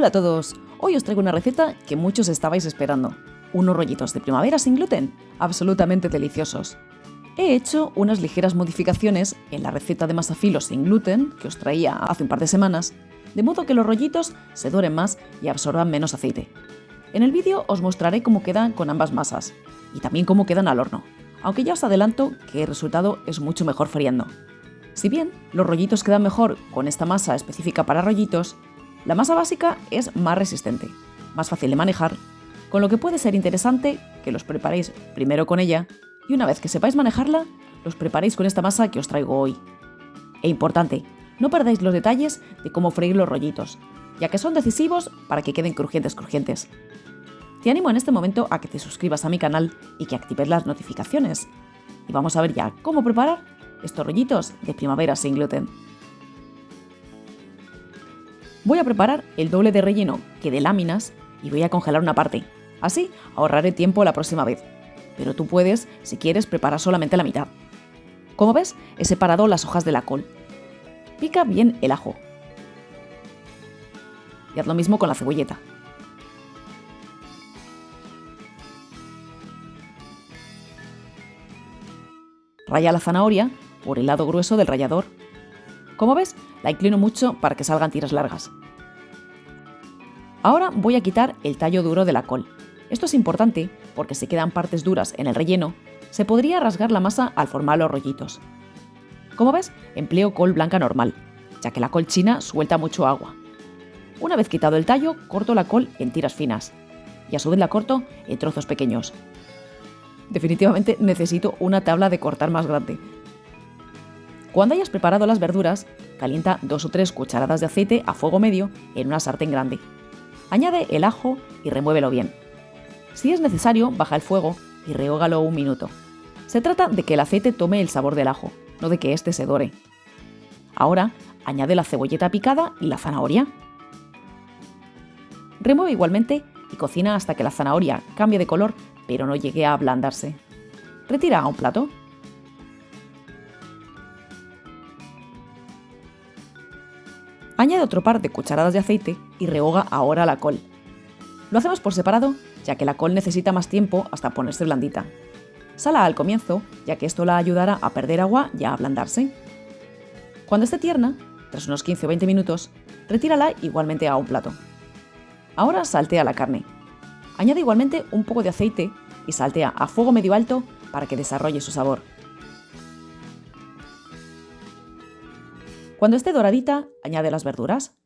Hola a todos, hoy os traigo una receta que muchos estabais esperando. Unos rollitos de primavera sin gluten, absolutamente deliciosos. He hecho unas ligeras modificaciones en la receta de masa filo sin gluten que os traía hace un par de semanas, de modo que los rollitos se doren más y absorban menos aceite. En el vídeo os mostraré cómo quedan con ambas masas, y también cómo quedan al horno, aunque ya os adelanto que el resultado es mucho mejor friendo. Si bien los rollitos quedan mejor con esta masa específica para rollitos, la masa básica es más resistente, más fácil de manejar, con lo que puede ser interesante que los preparéis primero con ella y una vez que sepáis manejarla, los preparéis con esta masa que os traigo hoy. E importante, no perdáis los detalles de cómo freír los rollitos, ya que son decisivos para que queden crujientes. Te animo en este momento a que te suscribas a mi canal y que actives las notificaciones. Y vamos a ver ya cómo preparar estos rollitos de primavera sin gluten. Voy a preparar el doble de relleno que de láminas y voy a congelar una parte. Así ahorraré tiempo la próxima vez. Pero tú puedes, si quieres, preparar solamente la mitad. Como ves, he separado las hojas de la col. Pica bien el ajo. Y haz lo mismo con la cebolleta. Raya la zanahoria por el lado grueso del rallador. Como ves, la inclino mucho para que salgan tiras largas. Ahora voy a quitar el tallo duro de la col. Esto es importante porque si quedan partes duras en el relleno, se podría rasgar la masa al formar los rollitos. Como ves, empleo col blanca normal, ya que la col china suelta mucho agua. Una vez quitado el tallo, corto la col en tiras finas y a su vez la corto en trozos pequeños. Definitivamente necesito una tabla de cortar más grande. Cuando hayas preparado las verduras, calienta 2 o 3 cucharadas de aceite a fuego medio en una sartén grande. Añade el ajo y remuévelo bien. Si es necesario, baja el fuego y rehógalo un minuto. Se trata de que el aceite tome el sabor del ajo, no de que éste se dore. Ahora, añade la cebolleta picada y la zanahoria. Remueve igualmente y cocina hasta que la zanahoria cambie de color, pero no llegue a ablandarse. Retira a un plato. Añade otro par de cucharadas de aceite y rehoga ahora la col. Lo hacemos por separado, ya que la col necesita más tiempo hasta ponerse blandita. Sala al comienzo, ya que esto la ayudará a perder agua y a ablandarse. Cuando esté tierna, tras unos 15 o 20 minutos, retírala igualmente a un plato. Ahora saltea la carne. Añade igualmente un poco de aceite y saltea a fuego medio alto para que desarrolle su sabor. Cuando esté doradita, añade las verduras.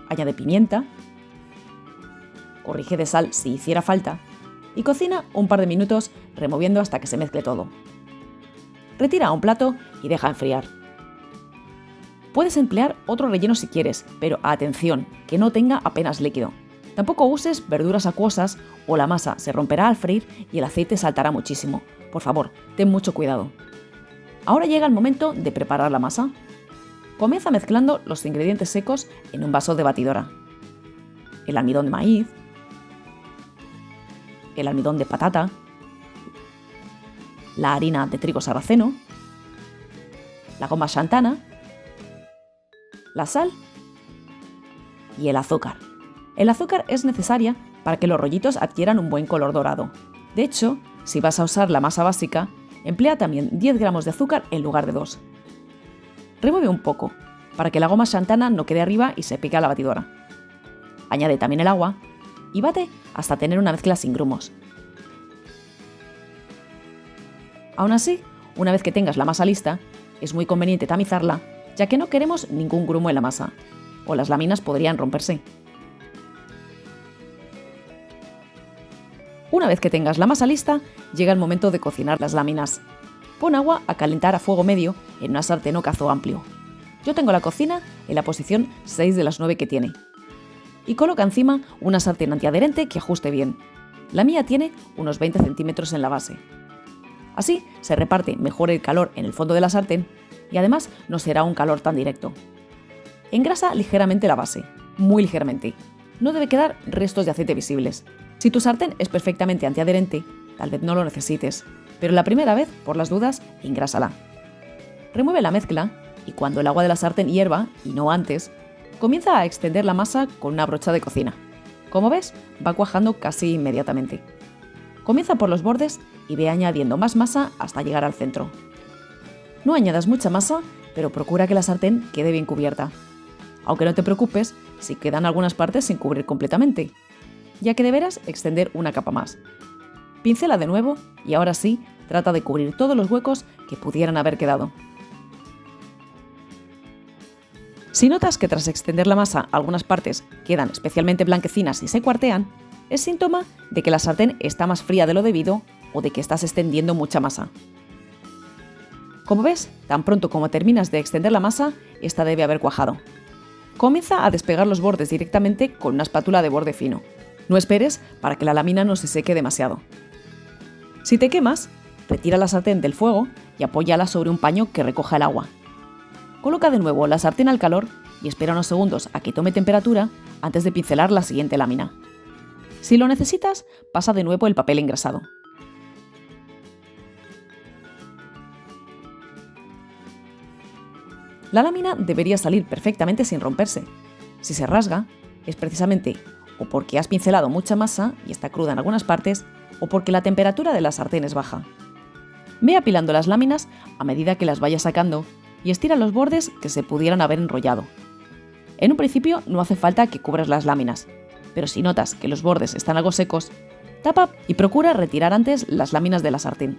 Añade pimienta. Corrige de sal si hiciera falta. Y cocina un par de minutos removiendo hasta que se mezcle todo. Retira a un plato y deja enfriar. Puedes emplear otro relleno si quieres, pero atención, que no tenga apenas líquido. Tampoco uses verduras acuosas o la masa se romperá al freír y el aceite saltará muchísimo. Por favor, ten mucho cuidado. Ahora llega el momento de preparar la masa. Comienza mezclando los ingredientes secos en un vaso de batidora. El almidón de maíz, el almidón de patata, la harina de trigo sarraceno, la goma xantana, la sal y el azúcar. El azúcar es necesaria para que los rollitos adquieran un buen color dorado. De hecho, si vas a usar la masa básica, emplea también 10 gramos de azúcar en lugar de 2. Remueve un poco, para que la goma xantana no quede arriba y se pegue a la batidora. Añade también el agua y bate hasta tener una mezcla sin grumos. Aún así, una vez que tengas la masa lista, es muy conveniente tamizarla, ya que no queremos ningún grumo en la masa, o las láminas podrían romperse. Una vez que tengas la masa lista, llega el momento de cocinar las láminas. Pon agua a calentar a fuego medio en una sartén o cazo amplio. Yo tengo la cocina en la posición 6 de las 9 que tiene. Y coloca encima una sartén antiadherente que ajuste bien. La mía tiene unos 20 centímetros en la base. Así se reparte mejor el calor en el fondo de la sartén y además no será un calor tan directo. Engrasa ligeramente la base, muy ligeramente. No debe quedar restos de aceite visibles. Si tu sartén es perfectamente antiadherente, tal vez no lo necesites, pero la primera vez, por las dudas, engrásala. Remueve la mezcla y cuando el agua de la sartén hierva, y no antes, comienza a extender la masa con una brocha de cocina. Como ves, va cuajando casi inmediatamente. Comienza por los bordes y ve añadiendo más masa hasta llegar al centro. No añadas mucha masa, pero procura que la sartén quede bien cubierta. Aunque no te preocupes si quedan algunas partes sin cubrir completamente, ya que deberás extender una capa más. Pincela de nuevo y ahora sí, trata de cubrir todos los huecos que pudieran haber quedado. Si notas que tras extender la masa algunas partes quedan especialmente blanquecinas y se cuartean, es síntoma de que la sartén está más fría de lo debido o de que estás extendiendo mucha masa. Como ves, tan pronto como terminas de extender la masa, esta debe haber cuajado. Comienza a despegar los bordes directamente con una espátula de borde fino. No esperes para que la lámina no se seque demasiado. Si te quemas, retira la sartén del fuego y apóyala sobre un paño que recoja el agua. Coloca de nuevo la sartén al calor y espera unos segundos a que tome temperatura antes de pincelar la siguiente lámina. Si lo necesitas, pasa de nuevo el papel engrasado. La lámina debería salir perfectamente sin romperse. Si se rasga, es precisamente o porque has pincelado mucha masa y está cruda en algunas partes, o porque la temperatura de la sartén es baja. Ve apilando las láminas a medida que las vayas sacando y estira los bordes que se pudieran haber enrollado. En un principio no hace falta que cubras las láminas, pero si notas que los bordes están algo secos, tapa y procura retirar antes las láminas de la sartén.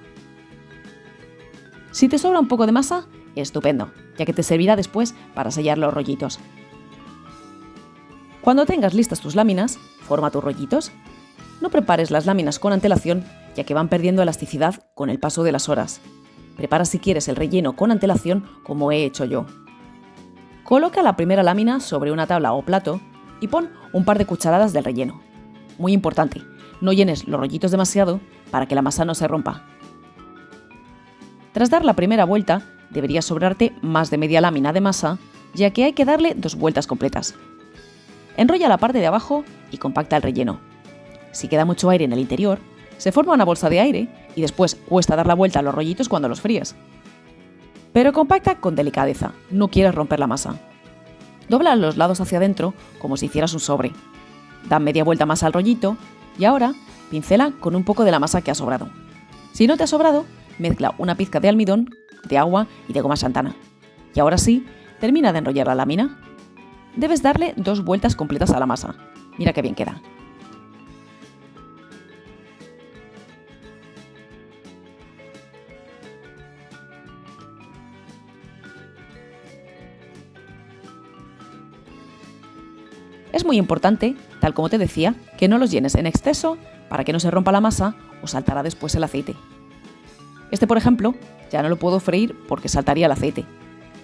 Si te sobra un poco de masa, estupendo, ya que te servirá después para sellar los rollitos. Cuando tengas listas tus láminas, forma tus rollitos. No prepares las láminas con antelación, ya que van perdiendo elasticidad con el paso de las horas. Prepara si quieres el relleno con antelación, como he hecho yo. Coloca la primera lámina sobre una tabla o plato y pon un par de cucharadas del relleno. Muy importante, no llenes los rollitos demasiado para que la masa no se rompa. Tras dar la primera vuelta, debería sobrarte más de media lámina de masa, ya que hay que darle 2 vueltas completas. Enrolla la parte de abajo y compacta el relleno. Si queda mucho aire en el interior, se forma una bolsa de aire y después cuesta dar la vuelta a los rollitos cuando los fríes. Pero compacta con delicadeza, no quieres romper la masa. Dobla los lados hacia adentro como si hicieras un sobre. Da media vuelta más al rollito y ahora pincela con un poco de la masa que ha sobrado. Si no te ha sobrado, mezcla una pizca de almidón, de agua y de goma xantana. Y ahora sí, termina de enrollar la lámina. Debes darle 2 vueltas completas a la masa. Mira qué bien queda. Es muy importante, tal como te decía, que no los llenes en exceso para que no se rompa la masa o saltará después el aceite. Este, por ejemplo, ya no lo puedo freír porque saltaría el aceite.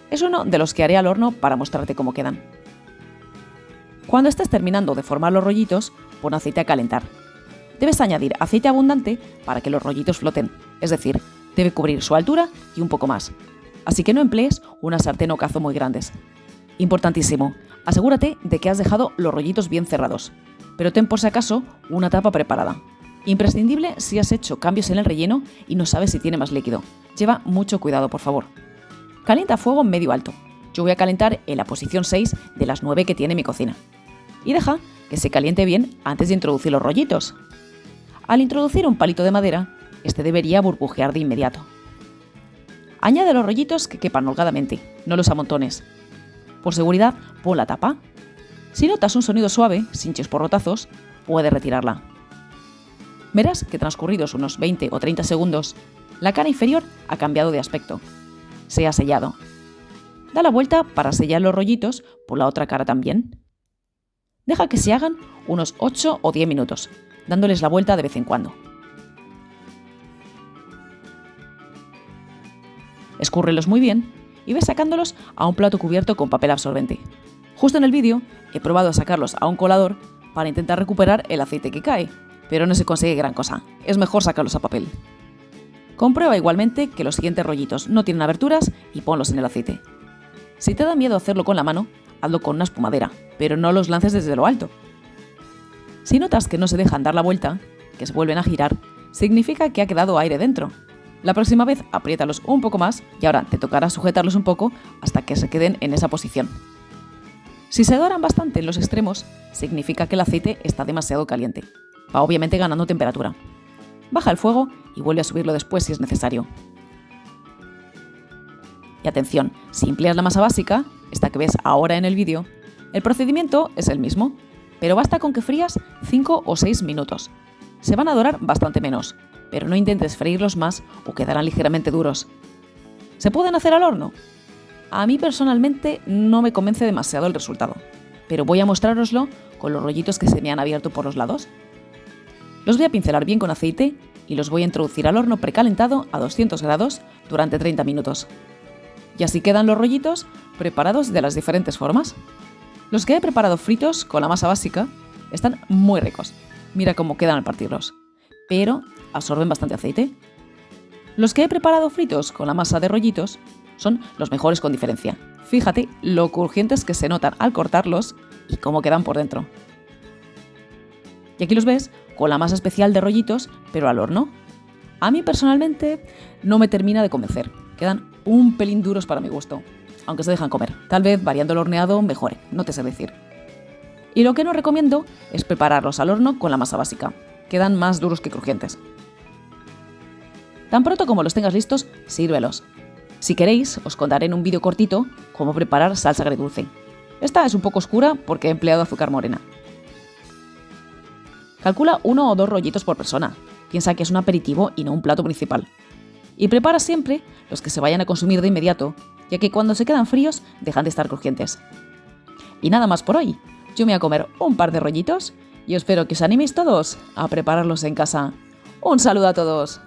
Es uno de los que haré al horno para mostrarte cómo quedan. Cuando estés terminando de formar los rollitos, pon aceite a calentar. Debes añadir aceite abundante para que los rollitos floten, es decir, debe cubrir su altura y un poco más. Así que no emplees una sartén o cazo muy grandes. Importantísimo, asegúrate de que has dejado los rollitos bien cerrados, pero ten por si acaso una tapa preparada. Imprescindible si has hecho cambios en el relleno y no sabes si tiene más líquido. Lleva mucho cuidado, por favor. Calienta a fuego medio alto. Yo voy a calentar en la posición 6 de las 9 que tiene mi cocina. Y deja que se caliente bien antes de introducir los rollitos. Al introducir un palito de madera, este debería burbujear de inmediato. Añade los rollitos que quepan holgadamente, no los amontones. Por seguridad, pon la tapa. Si notas un sonido suave, sin chisporrotazos, puedes retirarla. Verás que transcurridos unos 20 o 30 segundos, la cara inferior ha cambiado de aspecto. Se ha sellado. Da la vuelta para sellar los rollitos por la otra cara también. Deja que se hagan unos 8 o 10 minutos, dándoles la vuelta de vez en cuando. Escúrrelos muy bien y ve sacándolos a un plato cubierto con papel absorbente. Justo en el vídeo he probado a sacarlos a un colador para intentar recuperar el aceite que cae, pero no se consigue gran cosa. Es mejor sacarlos a papel. Comprueba igualmente que los siguientes rollitos no tienen aberturas y ponlos en el aceite. Si te da miedo hacerlo con la mano, hazlo con una espumadera, pero no los lances desde lo alto. Si notas que no se dejan dar la vuelta, que se vuelven a girar, significa que ha quedado aire dentro. La próxima vez apriétalos un poco más y ahora te tocará sujetarlos un poco hasta que se queden en esa posición. Si se doran bastante en los extremos, significa que el aceite está demasiado caliente. Va obviamente ganando temperatura. Baja el fuego y vuelve a subirlo después si es necesario. Y atención, si empleas la masa básica, esta que ves ahora en el vídeo, el procedimiento es el mismo, pero basta con que frías 5 o 6 minutos. Se van a dorar bastante menos, pero no intentes freírlos más o quedarán ligeramente duros. ¿Se pueden hacer al horno? A mí personalmente no me convence demasiado el resultado, pero voy a mostrároslo con los rollitos que se me han abierto por los lados. Los voy a pincelar bien con aceite y los voy a introducir al horno precalentado a 200 grados durante 30 minutos. Y así quedan los rollitos preparados de las diferentes formas. Los que he preparado fritos con la masa básica están muy ricos. Mira cómo quedan al partirlos, pero absorben bastante aceite. Los que he preparado fritos con la masa de rollitos son los mejores con diferencia. Fíjate lo crujientes que se notan al cortarlos y cómo quedan por dentro. Y aquí los ves con la masa especial de rollitos, pero al horno. A mí personalmente no me termina de convencer. Quedan un pelín duros para mi gusto, aunque se dejan comer. Tal vez variando el horneado mejore, no te sé decir. Y lo que no recomiendo es prepararlos al horno con la masa básica. Quedan más duros que crujientes. Tan pronto como los tengas listos, sírvelos. Si queréis, os contaré en un vídeo cortito cómo preparar salsa agridulce. Esta es un poco oscura porque he empleado azúcar morena. Calcula 1 o 2 rollitos por persona. Piensa que es un aperitivo y no un plato principal. Y prepara siempre los que se vayan a consumir de inmediato, ya que cuando se quedan fríos dejan de estar crujientes. Y nada más por hoy. Yo me voy a comer un par de rollitos y espero que os animéis todos a prepararlos en casa. ¡Un saludo a todos!